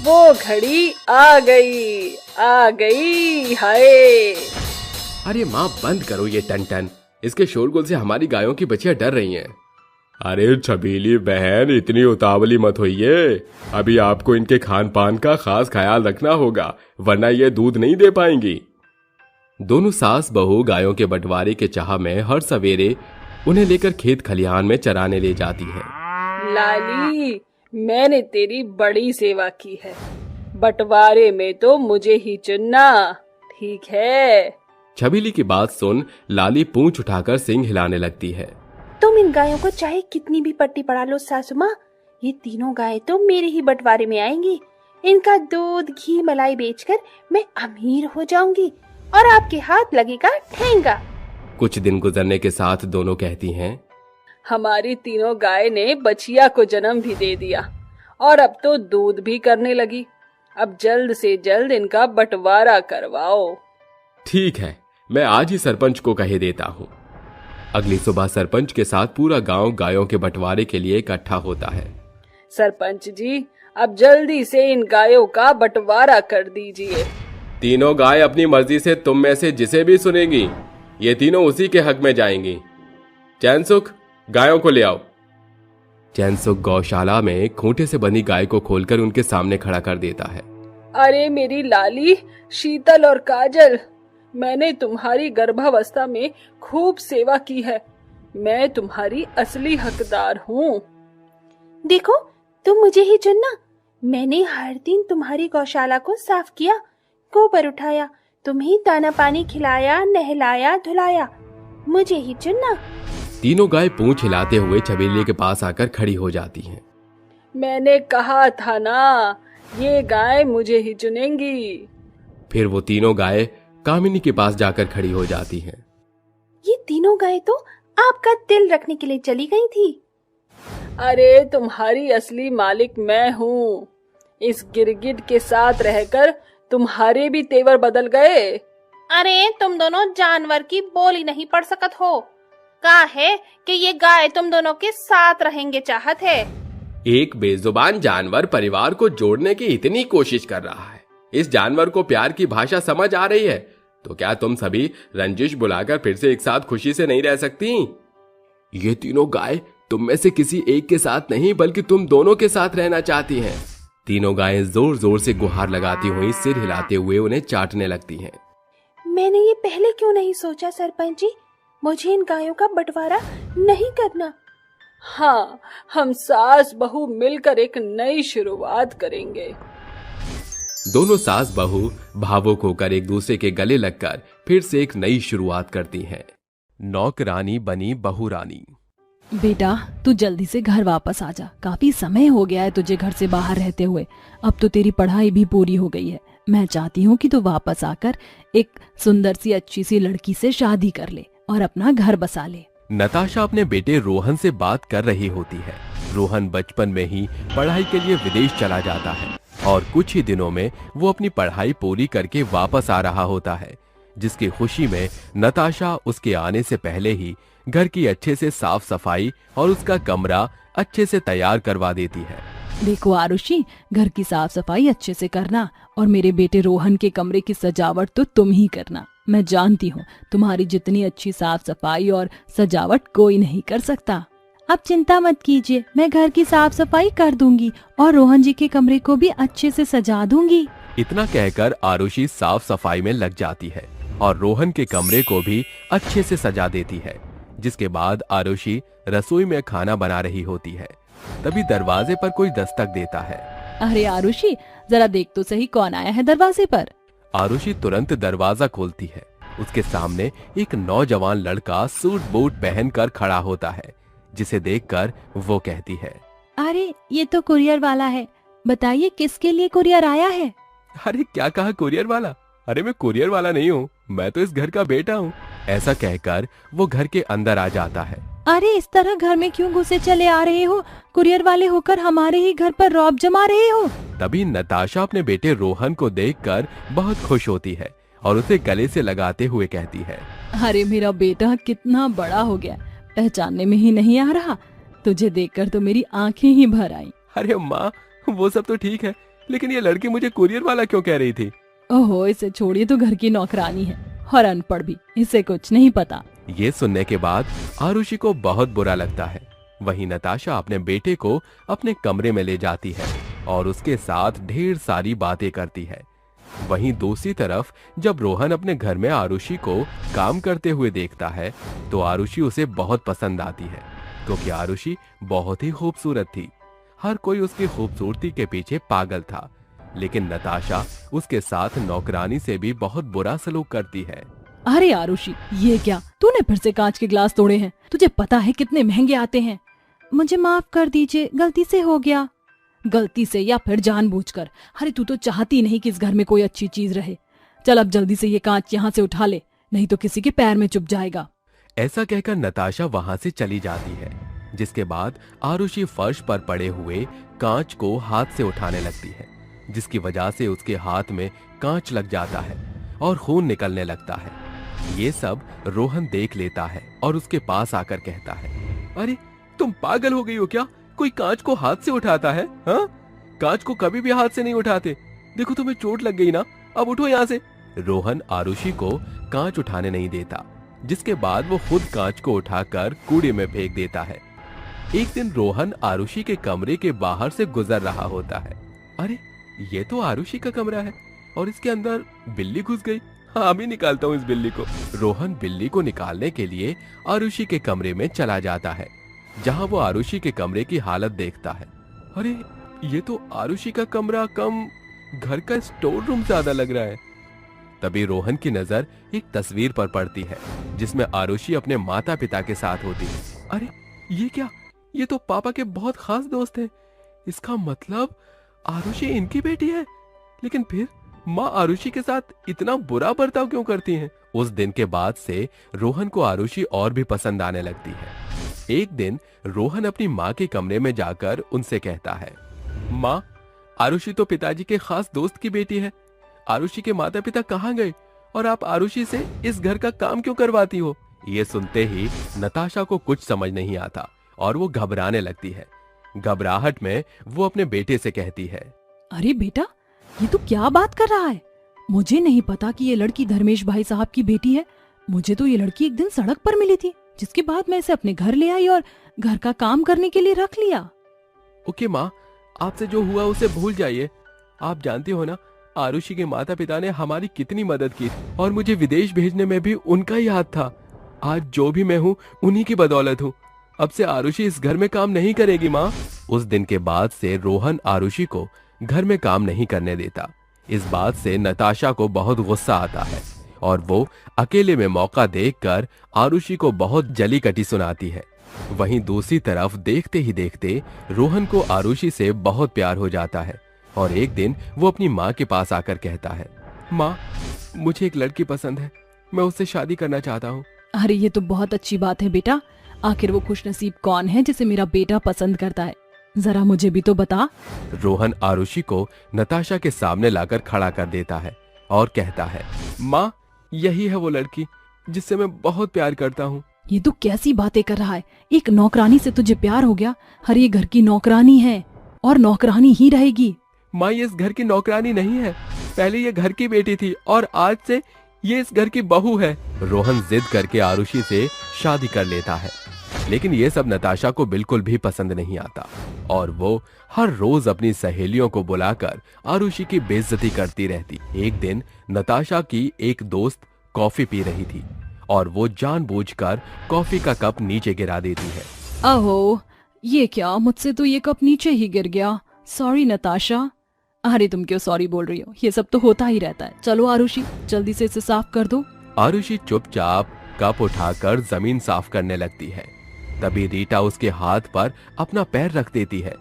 वो घड़ी आ गई हाय। अरे माँ बंद करो ये टन, इसके शोरगुल से हमारी गायों की बच्चियां डर रही हैं। अरे छबीली बहन, इतनी उतावली मत होइए, अभी आपको इनके खान पान का खास ख्याल रखना होगा, वरना ये दूध नहीं दे पाएंगी। दोनों सास बहू गायों के बंटवारे के चाह में हर सवेरे उन्हें लेकर खेत खलिहान में चराने ले जाती हैं। लाली, मैंने तेरी बड़ी सेवा की है, बंटवारे में तो मुझे ही चुनना, ठीक है? छबीली की बात सुन लाली पूंछ उठाकर सिंग हिलाने लगती है। तुम इन गायों को चाहे कितनी भी पट्टी पड़ा लो सासू माँ, ये तीनों गाय तो मेरे ही बंटवारे में आएंगी। इनका दूध घी मलाई बेचकर मैं अमीर हो जाऊंगी और आपके हाथ लगेगा ठेंगा। कुछ दिन गुजरने के साथ दोनों कहती हैं, हमारी तीनों गाय ने बछिया को जन्म भी दे दिया और अब तो दूध भी करने लगी। अब जल्द से जल्द इनका बंटवारा करवाओ। ठीक है, मैं आज ही सरपंच को कह देता हूँ। अगली सुबह सरपंच के साथ पूरा गांव गायों के बंटवारे के लिए इकट्ठा होता है। सरपंच जी, अब जल्दी से इन गायों का बंटवारा कर दीजिए। तीनों गाय अपनी मर्जी से तुम में से जिसे भी सुनेंगी, ये तीनों उसी के हक में जाएंगी। चैनसुख, गायों को ले आओ। चैनसुख गौशाला में खूंटे से बनी गाय को खोलकर उनके सामने खड़ा कर देता है। अरे मेरी लाली, शीतल और काजल, मैंने तुम्हारी गर्भावस्था में खूब सेवा की है, मैं तुम्हारी असली हकदार हूँ। देखो, तुम मुझे ही चुनना। मैंने हर दिन तुम्हारी गौशाला को साफ किया, गोबर उठाया, तुम्हें दाना पानी खिलाया, नहलाया, धुलाया, मुझे ही चुनना। तीनों गाय पूंछ हिलाते हुए छबीली के पास आकर खड़ी हो जाती हैं। मैंने कहा था ना, ये गाय मुझे ही चुनेंगी। फिर वो तीनों गाय कामिनी के पास जाकर खड़ी हो जाती हैं। ये तीनों गाय तो आपका दिल रखने के लिए चली गई थी। अरे तुम्हारी असली मालिक मैं हूँ। इस गिरगिट के साथ रहकर तुम्हारे भी तेवर बदल गए। अरे तुम दोनों जानवर की बोली नहीं पढ़ सकत हो। कहा है कि ये गाय तुम दोनों के साथ रहेंगे चाहत है। एक बेजुबान जानवर परिवार को जोड़ने की इतनी कोशिश कर रहा है। इस जानवर को प्यार की भाषा समझ आ रही है, तो क्या तुम सभी रंजिश बुलाकर फिर से एक साथ खुशी से नहीं रह सकती? ये तीनों गाय तुम में से किसी एक के साथ नहीं बल्कि तुम दोनों के साथ रहना चाहती हैं। तीनों गायें जोर जोर से गुहार लगाती हुई सिर हिलाते हुए उन्हें चाटने लगती हैं। मैंने ये पहले क्यों नहीं सोचा सरपंच जी? मुझे इन गायों का बंटवारा नहीं करना। हाँ, हम सास बहू मिलकर एक नई शुरुआत करेंगे। दोनों सास बहू भावुक होकर एक दूसरे के गले लगकर फिर से एक नई शुरुआत करती हैं। नौकरानी बनी बहू रानी। बेटा तू जल्दी से घर वापस आ जा। काफी समय हो गया है तुझे घर से बाहर रहते हुए। अब तो तेरी पढ़ाई भी पूरी हो गई है। मैं चाहती हूँ कि तू वापस आकर एक सुंदर सी अच्छी सी लड़की से शादी कर ले और अपना घर बसा ले। नताशा अपने बेटे रोहन से बात कर रही होती है। रोहन बचपन में ही पढ़ाई के लिए विदेश चला जाता है और कुछ ही दिनों में वो अपनी पढ़ाई पूरी करके वापस आ रहा होता है, जिसकी खुशी में नताशा उसके आने से पहले ही घर की अच्छे से साफ सफाई और उसका कमरा अच्छे से तैयार करवा देती है। देखो आरुषि, घर की साफ सफाई अच्छे से करना और मेरे बेटे रोहन के कमरे की सजावट तो तुम ही करना। मैं जानती हूँ तुम्हारी जितनी अच्छी साफ सफाई और सजावट कोई नहीं कर सकता। आप चिंता मत कीजिए, मैं घर की साफ सफाई कर दूंगी और रोहन जी के कमरे को भी अच्छे से सजा दूंगी। इतना कहकर आरुषि साफ सफाई में लग जाती है और रोहन के कमरे को भी अच्छे से सजा देती है। जिसके बाद आरुषि रसोई में खाना बना रही होती है। तभी दरवाजे पर कोई दस्तक देता है। अरे आरुषि, जरा देख तो सही कौन आया है दरवाजे पर। आरुषि तुरंत दरवाजा खोलती है। उसके सामने एक नौजवान लड़का सूट बूट पहनकर खड़ा होता है, जिसे देखकर वो कहती है, अरे ये तो कुरियर वाला है। बताइए किसके लिए कुरियर आया है? अरे क्या कहा कुरियर वाला? अरे मैं कुरियर वाला नहीं हूँ, मैं तो इस घर का बेटा हूँ। ऐसा कहकर वो घर के अंदर आ जाता है। अरे इस तरह घर में क्यों घुसे चले आ रहे हो? कुरियर वाले होकर हमारे ही घर पर रौब जमा रहे हो। तभी नताशा अपने बेटे रोहन को देखकर बहुत खुश होती है और उसे गले से लगाते हुए कहती है, अरे मेरा बेटा कितना बड़ा हो गया, पहचानने में ही नहीं आ रहा। तुझे देखकर तो मेरी आंखें ही भर आई। अरे माँ, वो सब तो ठीक है, लेकिन ये लड़की मुझे कुरियर वाला क्यों कह रही थी? ओहो, इसे छोड़िए, तो घर की नौकरानी है और अनपढ़ भी, इसे कुछ नहीं पता। ये सुनने के बाद आरुषि को बहुत बुरा लगता है। वहीं नताशा अपने बेटे को अपने कमरे में ले जाती है और उसके साथ ढेर सारी बातें करती है। वहीं दूसरी तरफ जब रोहन अपने घर में आरुषि को काम करते हुए देखता है तो आरुषि उसे बहुत पसंद आती है, क्योंकि आरुषि बहुत ही खूबसूरत थी। हर कोई उसकी खूबसूरती के पीछे पागल था, लेकिन नताशा उसके साथ नौकरानी से भी बहुत बुरा सलूक करती है। अरे आरुषि, ये क्या? तूने फिर से कांच के ग्लास तोड़े हैं? तुझे पता है कितने महंगे आते हैं। मुझे माफ कर दीजिए, गलती से हो गया। गलती से या फिर जानबूझकर? अरे तू तो चाहती नहीं कि इस घर में कोई अच्छी चीज रहे। चल अब जल्दी से ये कांच यहाँ से उठा ले, नहीं तो किसी के पैर में चुभ जाएगा। ऐसा कहकर नताशा वहाँ से चली जाती है, जिसके बाद आरुषि फर्श पर पड़े हुए कांच को हाथ से उठाने लगती है, जिसकी वजह से उसके हाथ में कांच लग जाता है और खून निकलने लगता है। ये सब रोहन देख लेता है और उसके पास आकर कहता है, अरे तुम पागल हो गई हो क्या? कोई कांच को हाथ से उठाता है? हाँ, कांच को कभी भी हाथ से नहीं उठाते। देखो तुम्हें चोट लग गई ना, अब उठो यहाँ से। रोहन आरुषि को कांच उठाने नहीं देता, जिसके बाद वो खुद कांच को उठाकर कूड़े में फेंक देता है। एक दिन रोहन आरुषि के कमरे के बाहर से गुजर रहा होता है। अरे ये तो आरुषि का कमरा है और इसके अंदर बिल्ली घुस गई। हाँ, अभी निकालता हूँ इस बिल्ली को। रोहन बिल्ली को निकालने के लिए आरुषि के कमरे में चला जाता है, जहाँ वो आरुषि के कमरे की हालत देखता है। अरे ये तो आरुषि का कमरा कम घर का स्टोर रूम ज्यादा लग रहा है। तभी रोहन की नजर एक तस्वीर पर पड़ती है, जिसमें आरुषि अपने माता पिता के साथ होती है। अरे ये क्या? ये तो पापा के बहुत खास दोस्त हैं। इसका मतलब आरुषि इनकी बेटी है, लेकिन फिर माँ आरुषि के साथ इतना बुरा बर्ताव क्यों करती हैं? उस दिन के बाद से रोहन को आरुषि और भी पसंद आने लगती है। एक दिन रोहन अपनी माँ के कमरे में जाकर उनसे कहता है, माँ, आरुषि तो पिताजी के खास दोस्त की बेटी है। आरुषि के माता पिता कहाँ गए और आप आरुषि से इस घर का काम क्यों करवाती हो? ये सुनते ही नताशा को कुछ समझ नहीं आता और वो घबराने लगती है। घबराहट में वो अपने बेटे से कहती है, अरे बेटा, ये तू क्या बात कर रहा है? मुझे नहीं पता कि ये लड़की धर्मेश भाई साहब की बेटी है। मुझे तो ये लड़की एक दिन सड़क पर मिली थी, जिसके बाद मैं इसे अपने घर ले आई और घर का काम करने के लिए रख लिया। ओके माँ, आपसे जो हुआ उसे भूल जाइए। आप जानती हो ना, आरुषि के माता पिता ने हमारी कितनी मदद की और मुझे विदेश भेजने में भी उनका ही हाथ था। आज जो भी मैं हूँ उन्हीं की बदौलत हूँ। अब से आरुषि इस घर में काम नहीं करेगी माँ। उस दिन के बाद से रोहन आरुषि को घर में काम नहीं करने देता। इस बात से नताशा को बहुत गुस्सा आता है और वो अकेले में मौका देखकर आरुषि को बहुत जली कटी सुनाती है। वहीं दूसरी तरफ देखते ही देखते रोहन को आरुषि से बहुत प्यार हो जाता है और एक दिन वो अपनी माँ के पास आकर कहता है, माँ, मुझे एक लड़की पसंद है, मैं उससे शादी करना चाहता हूँ। अरे ये तो बहुत अच्छी बात है बेटा। आखिर वो खुशनसीब कौन है जिसे मेरा बेटा पसंद करता है? जरा मुझे भी तो बता। रोहन आरुषि को नताशा के सामने लाकर खड़ा कर देता है और कहता है, माँ, यही है वो लड़की जिससे मैं बहुत प्यार करता हूँ। ये तू कैसी बातें कर रहा है? एक नौकरानी से तुझे प्यार हो गया? हर ये घर की नौकरानी है और नौकरानी ही रहेगी। माँ, ये इस घर की नौकरानी नहीं है। पहले ये घर की बेटी थी और आज से ये इस घर की बहू है। रोहन जिद करके आरुषि से शादी कर लेता है, लेकिन ये सब नताशा को बिल्कुल भी पसंद नहीं आता और वो हर रोज अपनी सहेलियों को बुलाकर आरुषि की बेइज्जती करती रहती। एक दिन नताशा की एक दोस्त कॉफी पी रही थी और वो जानबूझकर कॉफी का कप नीचे गिरा देती है। अहो, ये क्या? मुझसे तो ये कप नीचे ही गिर गया। सॉरी नताशा। अरे तुम क्यों सॉरी बोल रही हो? ये सब तो होता ही रहता है। चलो आरुषि, जल्दी से इसे साफ कर दो। आरुषि चुपचाप कप उठाकर जमीन साफ करने लगती है। तभी रीटा उसके हाथ पर अपना पैर रख देती है।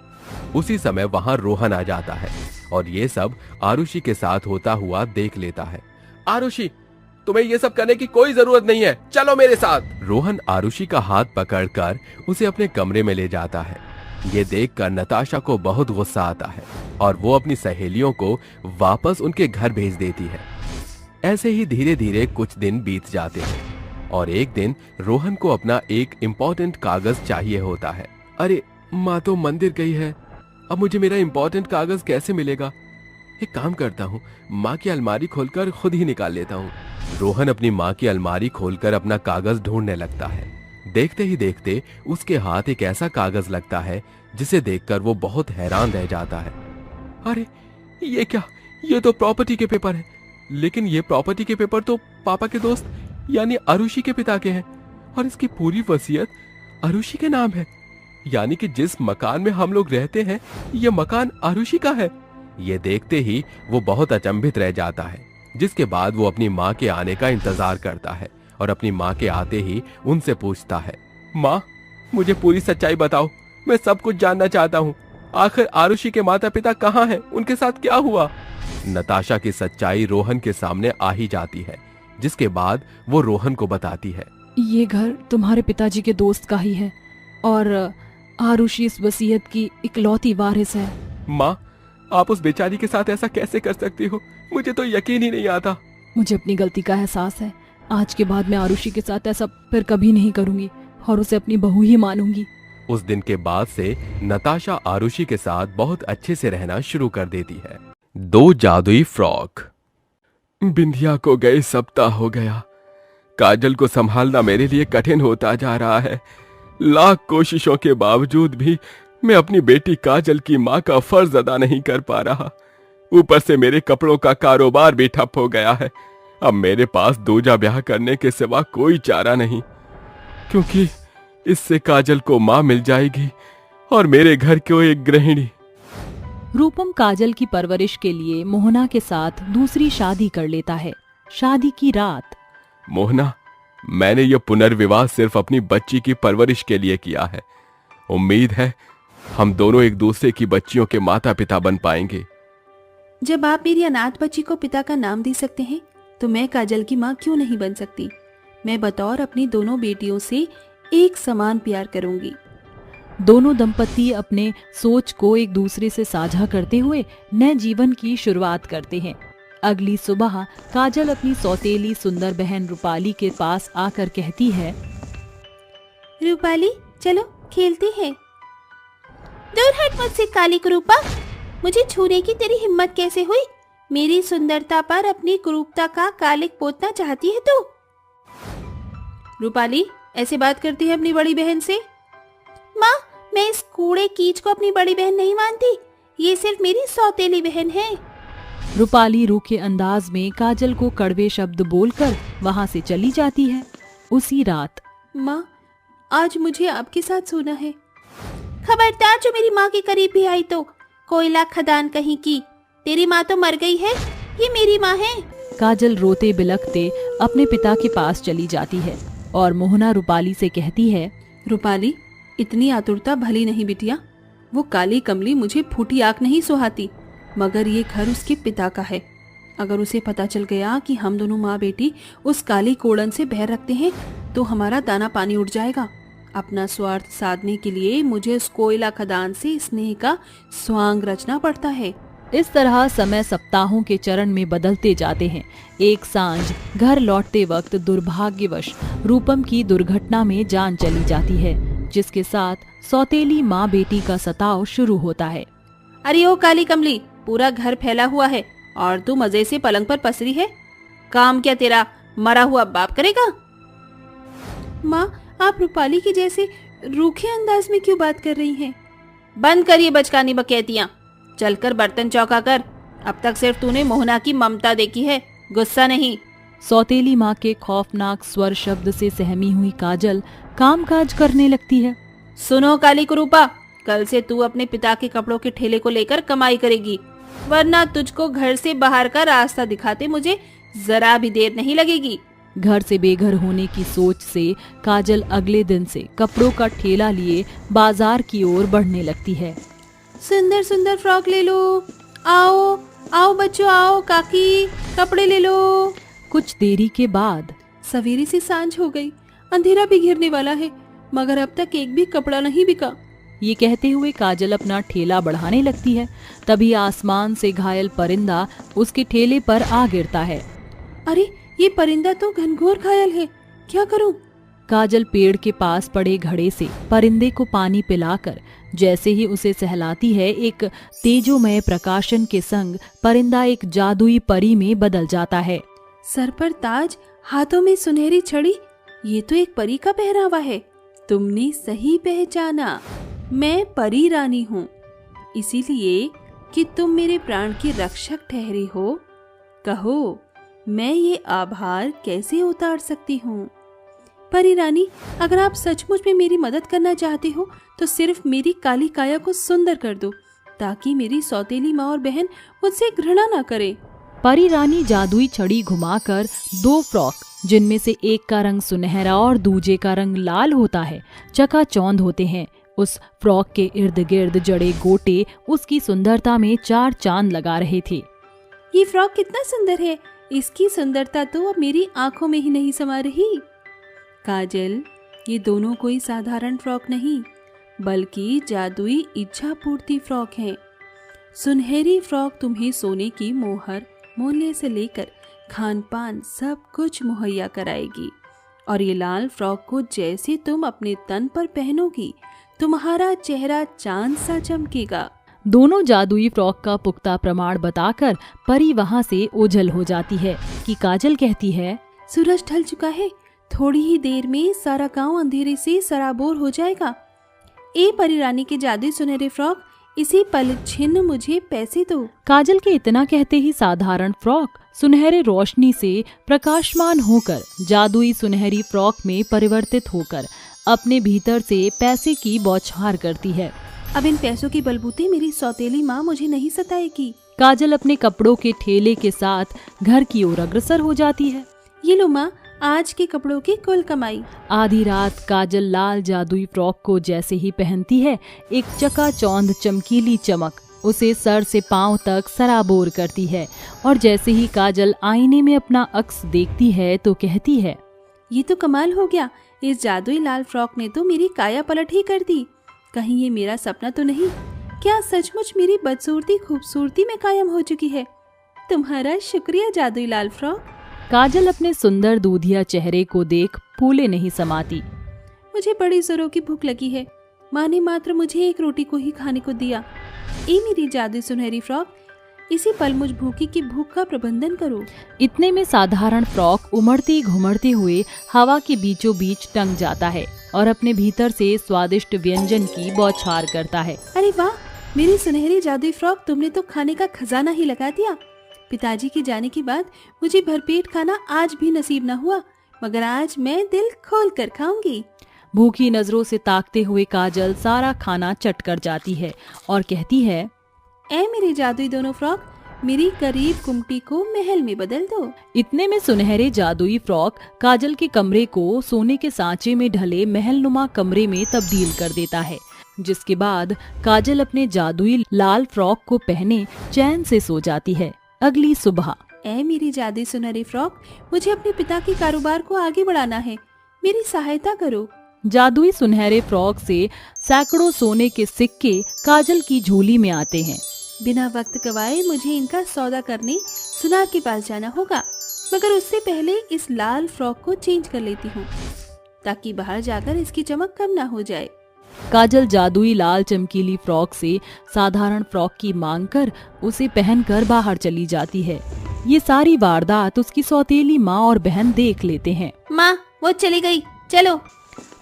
उसी समय वहां रोहन आ जाता है और ये सब आरुषि के साथ होता हुआ देख लेता है। आरुषि, तुम्हें ये सब करने की कोई जरूरत नहीं है, चलो मेरे साथ। रोहन आरुषि का हाथ पकड़कर उसे अपने कमरे में ले जाता है। ये देखकर नताशा को बहुत गुस्सा आता है और वो अपनी सहेलियों को वापस उनके घर भेज देती है। ऐसे ही धीरे धीरे कुछ दिन बीत जाते हैं और एक दिन रोहन को अपना एक इम्पोर्टेंट कागज चाहिए होता है। अरे, माँ तो मंदिर गई है, अब मुझे मेरा इम्पोर्टेंट कागज कैसे मिलेगा? एक काम करता हूँ, माँ की अलमारी खोलकर खुद ही निकाल लेता हूँ। रोहन अपनी माँ की अलमारी खोलकर अपना कागज ढूंढने लगता है। देखते ही देखते उसके हाथ एक ऐसा कागज लगता है जिसे देखकर वो बहुत हैरान रह जाता है। अरे ये क्या? ये तो प्रॉपर्टी के पेपर है, लेकिन ये प्रॉपर्टी के पेपर तो पापा के दोस्त यानी आरुषि के पिता के हैं और इसकी पूरी वसीयत आरुषि के नाम है। यानी कि जिस मकान में हम लोग रहते हैं ये मकान आरुषि का है। ये देखते ही वो बहुत अचंभित रह जाता है, जिसके बाद वो अपनी माँ के आने का इंतजार करता है और अपनी माँ के आते ही उनसे पूछता है, माँ, मुझे पूरी सच्चाई बताओ, मैं सब कुछ जानना चाहता हूँ। आखिर आरुषि के माता पिता कहाँ हैं? उनके साथ क्या हुआ? नताशा की सच्चाई रोहन के सामने आ ही जाती है, जिसके बाद वो रोहन को बताती है, ये घर तुम्हारे पिताजी के दोस्त का ही है और आरुषि इस वसीयत की इकलौती वारिस है। माँ, आप उस बेचारी के साथ ऐसा कैसे कर सकती हो? मुझे तो यकीन ही नहीं आता। मुझे अपनी गलती का एहसास है। आज के बाद मैं आरुषि के साथ ऐसा फिर कभी नहीं करूंगी और उसे अपनी बहू ही मानूंगी। उस दिन के बाद से नताशा आरुषि के साथ बहुत अच्छे से रहना शुरू कर देती है। 2 जादुई फ्रॉक। बिंदिया को गए सप्ताह हो गया। काजल को संभालना मेरे लिए कठिन होता जा रहा है। लाख कोशिशों के बावजूद भी मैं अपनी बेटी काजल की माँ का फर्ज अदा नहीं कर पा रहा। ऊपर से मेरे कपड़ों का कारोबार भी ठप हो गया है। अब मेरे पास दूजा ब्याह करने के सिवा कोई चारा नहीं, क्योंकि इससे काजल को माँ मिल जाएगी और मेरे घर को एक गृहिणी। रूपम काजल की परवरिश के लिए मोहना के साथ दूसरी शादी कर लेता है। शादी की रात। मोहना, मैंने यह पुनर्विवाह सिर्फ अपनी बच्ची की परवरिश के लिए किया है। उम्मीद है हम दोनों एक दूसरे की बच्चियों के माता पिता बन पाएंगे। जब आप मेरी अनाथ बच्ची को पिता का नाम दे सकते हैं तो मैं काजल की माँ क्यों नहीं बन सकती। मैं बतौर अपनी दोनों बेटियों से एक समान प्यार करूंगी। दोनों दंपति अपने सोच को एक दूसरे से साझा करते हुए नए जीवन की शुरुआत करते हैं। अगली सुबह काजल अपनी सौतेली सुंदर बहन रूपाली के पास आकर कहती है, रूपाली चलो खेलते हैं। दूर हट मुझसे काली कुरूपा, मुझे छूने की तेरी हिम्मत कैसे हुई? मेरी सुंदरता पर अपनी कुरूपता का कालिक पोतना चाहती है तू? रूपाली ऐसे बात करती है अपनी बड़ी बहन से? माँ, मैं इस कूड़े कीच को अपनी बड़ी बहन नहीं मानती, ये सिर्फ मेरी सौतेली बहन है। रूपाली रूखे अंदाज में काजल को कड़वे शब्द बोलकर वहां से चली जाती है। उसी रात, माँ आज मुझे आपके साथ सोना है। खबरदार जो मेरी माँ के करीब भी आई तो कोयला खदान कहीं की। तेरी माँ तो मर गई है, ये मेरी माँ है। काजल रोते बिलखते अपने पिता के पास चली जाती है और मोहना रूपाली से कहती है, रूपाली इतनी आतुरता भली नहीं बिटिया। वो काली कमली मुझे फूटी आंख नहीं सुहाती, मगर ये घर उसके पिता का है। अगर उसे पता चल गया कि हम दोनों माँ बेटी उस काली कोड़न से बैर रखते हैं तो हमारा दाना पानी उठ जाएगा। अपना स्वार्थ साधने के लिए मुझे उस कोयला खदान से स्नेह का स्वांग रचना पड़ता है। इस तरह समय सप्ताहों के चरण में बदलते जाते हैं। एक सांझ घर लौटते वक्त दुर्भाग्यवश रूपम की दुर्घटना में जान चली जाती है, जिसके साथ सौतेली माँ बेटी का सताव शुरू होता है। अरे ओ काली कमली, पूरा घर फैला हुआ है और तू मजे से पलंग पर पसरी है। काम क्या तेरा मरा हुआ बाप करेगा? माँ, आप रूपाली की जैसे रूखे अंदाज में क्यों बात कर रही हैं? बंद करिए बचकानी बकैतियाँ, चलकर बर्तन चौका कर। अब तक सिर्फ तूने मोहना की ममता देखी है, गुस्सा नहीं। सौतेली माँ के खौफनाक स्वर शब्द से सहमी हुई काजल कामकाज करने लगती है। सुनो काली कुरूपा, कल से तू अपने पिता के कपड़ों के ठेले को लेकर कमाई करेगी, वरना तुझको घर से बाहर का रास्ता दिखाते मुझे जरा भी देर नहीं लगेगी। घर से बेघर होने की सोच से काजल अगले दिन से कपड़ों का ठेला लिए बाजार की ओर बढ़ने लगती है। सुंदर सुंदर फ्रॉक ले लो, आओ आओ बच्चों आओ, काकी कपड़े ले लो। कुछ देरी के बाद, सवेरे से सांझ हो गई, अंधेरा भी घिरने वाला है, मगर अब तक एक भी कपड़ा नहीं बिका। ये कहते हुए काजल अपना ठेला बढ़ाने लगती है। तभी आसमान से घायल परिंदा उसके ठेले पर आ गिरता है। अरे ये परिंदा तो घनघोर घायल है, क्या करूं? काजल पेड़ के पास पड़े घड़े से परिंदे को पानी पिलाकर जैसे ही उसे सहलाती है, एक तेजोमय प्रकाशन के संग परिंदा एक जादुई परी में बदल जाता है। सर पर ताज, हाथों में सुनहरी छड़ी, ये तो एक परी का पहरावा है। तुमने सही पहचाना, मैं परी रानी हूँ, इसीलिए कि तुम मेरे प्राण की रक्षक ठहरी हो। कहो, मैं ये आभार कैसे उतार सकती हूँ? परी रानी, अगर आप सचमुच में मेरी मदद करना चाहते हो तो सिर्फ मेरी काली काया को सुंदर कर दो, ताकि मेरी सौतेली माँ और बहन मुझसे घृणा ना करें। परी रानी जादुई छड़ी घुमाकर 2 फ्रॉक, जिनमें से एक का रंग सुनहरा और दूजे का रंग लाल होता है, चकाचौंध होते हैं। उस फ्रॉक के इर्द गिर्द जड़े गोटे उसकी सुंदरता में 4 चांद लगा रहे थे। ये फ्रॉक कितना सुंदर है, इसकी सुंदरता तो अब मेरी आंखों में ही नहीं समा रही। काजल, ये दोनों कोई साधारण फ्रॉक नहीं, बल्कि जादुई इच्छा पूर्ति फ्रॉक है। सुनहरी फ्रॉक तुम्हें सोने की मोहर, मूल्य से लेकर खान पान सब कुछ मुहैया कराएगी, और ये लाल फ्रॉक को जैसे तुम अपने तन पर पहनोगी, तुम्हारा चेहरा चांद सा चमकेगा। दोनों जादुई फ्रॉक का पुख्ता प्रमाण बताकर परी वहाँ से ओझल हो जाती है कि काजल कहती है, सूरज ढल चुका है, थोड़ी ही देर में सारा गांव अंधेरे से सराबोर हो जाएगा। ए परी रानी के जादुई सुनहरे फ्रॉक, इसी पल छिन्न मुझे पैसे दो। काजल के इतना कहते ही साधारण फ्रॉक सुनहरे रोशनी से प्रकाशमान होकर जादुई सुनहरी फ्रॉक में परिवर्तित होकर अपने भीतर से पैसे की बौछार करती है। अब इन पैसों की बलबूते मेरी सौतेली माँ मुझे नहीं सताएगी। काजल अपने कपड़ों के ठेले के साथ घर की ओर अग्रसर हो जाती है। ये लो माँ, आज के कपड़ों की कुल कमाई। आधी रात काजल लाल जादुई फ्रॉक को जैसे ही पहनती है, एक चकाचौंध चमकीली चमक उसे सर से पांव तक सराबोर करती है। और जैसे ही काजल आईने में अपना अक्स देखती है तो कहती है, ये तो कमाल हो गया, इस जादुई लाल फ्रॉक ने तो मेरी काया पलट ही कर दी। कहीं ये मेरा सपना तो नहीं? क्या सचमुच मेरी बदसूरती खूबसूरती में कायम हो चुकी है? तुम्हारा शुक्रिया जादुई लाल फ्रॉक। काजल अपने सुंदर दूधिया चेहरे को देख फूले नहीं समाती। मुझे बड़ी जोरों की भूख लगी है। माँ ने मात्र मुझे एक रोटी को ही खाने को दिया। ए मेरी जादुई सुनहरी फ्रॉक, इसी पल मुझ भूखी की भूख का प्रबंधन करो। इतने में साधारण फ्रॉक उमड़ते घुमड़ते हुए हवा के बीचों बीच टंग जाता है और अपने भीतर से स्वादिष्ट व्यंजन की बौछार करता है। अरे वाह, मेरी सुनहरी जादुई फ्रॉक, तुमने तो खाने का खजाना ही लगा दिया। पिताजी के जाने के बाद मुझे भरपेट खाना आज भी नसीब न हुआ, मगर आज मैं दिल खोल कर खाऊंगी। भूखी नजरों से ताकते हुए काजल सारा खाना चट कर जाती है और कहती है, ऐ मेरे जादुई दोनों फ्रॉक, मेरी करीब कुमटी को महल में बदल दो। इतने में सुनहरे जादुई फ्रॉक काजल के कमरे को सोने के सांचे में ढले महलनुमा कमरे में तब्दील कर देता है, जिसके बाद काजल अपने जादुई लाल फ्रॉक को पहने चैन से सो जाती है। अगली सुबह, ऐ मेरी जादुई सुनहरी फ्रॉक, मुझे अपने पिता के कारोबार को आगे बढ़ाना है, मेरी सहायता करो। जादुई सुनहरे फ्रॉक से सैकड़ों सोने के सिक्के काजल की झोली में आते हैं। बिना वक्त गवाए मुझे इनका सौदा करने सुनार के पास जाना होगा, मगर उससे पहले इस लाल फ्रॉक को चेंज कर लेती हूँ ताकि बाहर जाकर इसकी चमक कम ना हो जाए। काजल जादुई लाल चमकीली फ्रॉक से साधारण फ्रॉक की मांग कर उसे पहनकर बाहर चली जाती है। ये सारी वारदात उसकी सौतेली माँ और बहन देख लेते हैं। माँ, वो चली गई, चलो।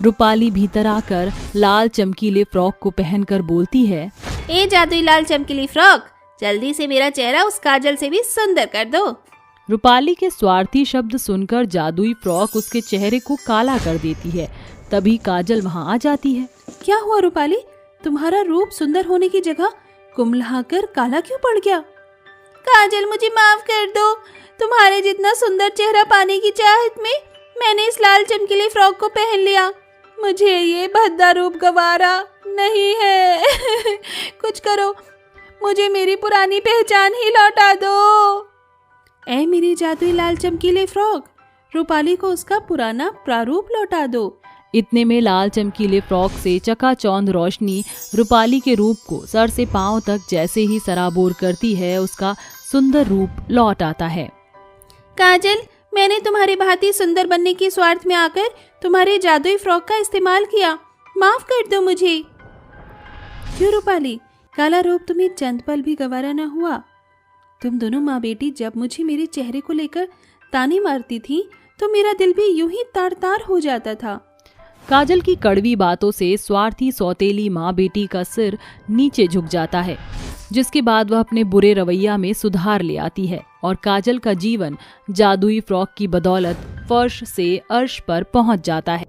रूपाली भीतर आकर लाल चमकीले फ्रॉक को पहनकर बोलती है, ए जादुई लाल चमकीली फ्रॉक, जल्दी से मेरा चेहरा उस काजल से भी सुंदर कर दो। रूपाली के स्वार्थी शब्द सुनकर जादुई फ्रॉक उसके चेहरे को काला कर देती है। तभी काजल वहाँ आ जाती है। क्या हुआ रूपाली, तुम्हारा रूप सुंदर होने की जगह कुम्हलाकर काला क्यों पड़ गया? काजल, मुझे माफ कर दो, तुम्हारे जितना सुंदर चेहरा पाने की चाहत में मैंने इस लाल चमकीले फ्रॉक को पहन लिया। मुझे ये भद्दा रूप गवारा नहीं है। कुछ करो, मुझे मेरी पुरानी पहचान ही लौटा दो। ऐ मेरी जादुई लाल चमकीले फ्रॉक, रूपाली को उसका पुराना प्रारूप लौटा दो। इतने में लाल चमकीले फ्रॉक से चकाचौंध रोशनी रूपाली के रूप को सर से पांव तक जैसे ही सराबोर करती है, उसका सुंदर रूप लौट आता है। काजल, मैंने तुम्हारी भांति सुंदर बनने के स्वार्थ में आकर तुम्हारे जादुई फ्रॉक का इस्तेमाल किया, माफ कर दो मुझे। क्यों रूपाली, काला रूप तुम्हें चंद पल भी गवारा न हुआ? तुम दोनों माँ बेटी जब मुझे मेरे चेहरे को लेकर ताने मारती थी तो मेरा दिल भी यूं ही तार तार हो जाता था। काजल की कड़वी बातों से स्वार्थी सौतेली माँ बेटी का सिर नीचे झुक जाता है, जिसके बाद वह अपने बुरे रवैया में सुधार ले आती है और काजल का जीवन जादुई फ्रॉक की बदौलत फर्श से अर्श पर पहुंच जाता है।